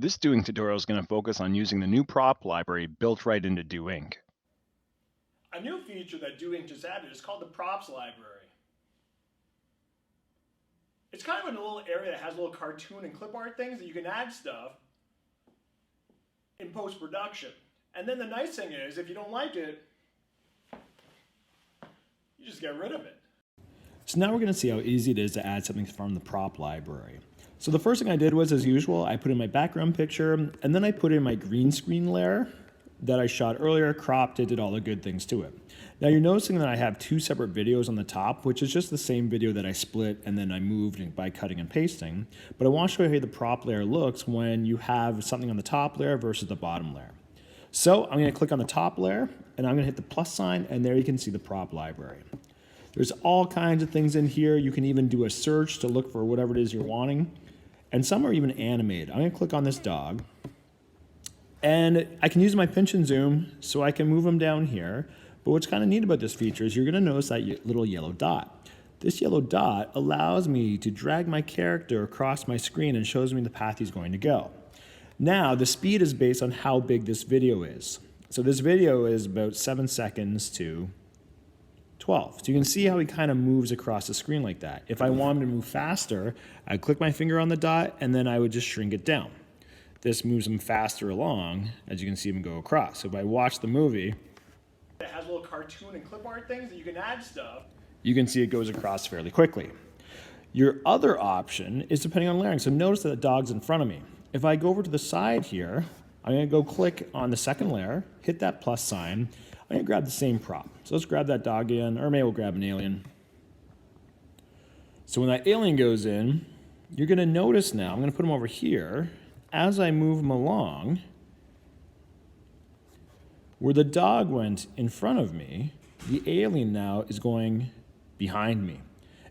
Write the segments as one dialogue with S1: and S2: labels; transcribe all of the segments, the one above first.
S1: This doing tutorial is going to focus on using the new prop library built right into DoInk.
S2: A new feature that DoInk just added is called the props library. It's kind of in a little area that has little cartoon and clip art things that you can add stuff in post-production. And then the nice thing is, if you don't like it, you just get rid of it.
S3: So now we're going to see how easy it is to add something from the prop library. So the first thing I did was, as usual, I put in my background picture, and then I put in my green screen layer that I shot earlier, cropped it, did all the good things to it. Now you're noticing that I have two separate videos on the top, which is just the same video that I split and then I moved by cutting and pasting. But I want to show you how the prop layer looks when you have something on the top layer versus the bottom layer. So I'm going to click on the top layer, and I'm going to hit the plus sign, and there you can see the prop library. There's all kinds of things in here. You can even do a search to look for whatever it is you're wanting. And some are even animated. I'm going to click on this dog. And I can use my pinch and zoom so I can move them down here. But what's kind of neat about this feature is you're going to notice that little yellow dot. This yellow dot allows me to drag my character across my screen and shows me the path he's going to go. Now, the speed is based on how big this video is. So this video is about 7 seconds to 12. So you can see how he kind of moves across the screen like that. If I want him to move faster, I'd click my finger on the dot and then I would just shrink it down. This moves him faster along, as you can see him go across. So if I watch the movie,
S2: It has little cartoon and clip art things that you can add stuff.
S3: you can see it goes across fairly quickly. Your other option is depending on layering. So notice that the dog's in front of me. If I go over to the side here, I'm going to go click on the second layer, hit that plus sign. I'm going to grab the same prop. So let's grab that dog in, or maybe we'll grab an alien. So when that alien goes in, you're going to notice now, I'm going to put him over here. As I move him along, where the dog went in front of me, the alien now is going behind me.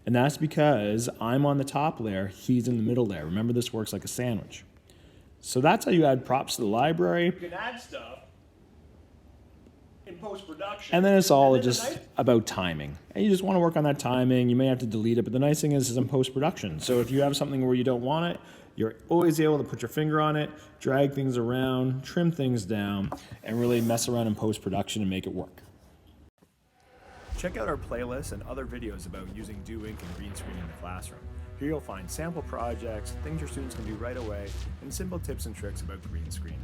S3: And that's because I'm on the top layer, he's in the middle layer. Remember, this works like a sandwich. So that's how you add props to the library.
S2: You can add stuff in post-production.
S3: And then it's all just about timing. And you just want to work on that timing. You may have to delete it, but the nice thing is it's in post-production. So if you have something where you don't want it, you're always able to put your finger on it, drag things around, trim things down, and really mess around in post-production and make it work. Check out our playlist and other videos about using DoInk and green screen in the classroom. Here you'll find sample projects, things your students can do right away, and simple tips and tricks about green screen.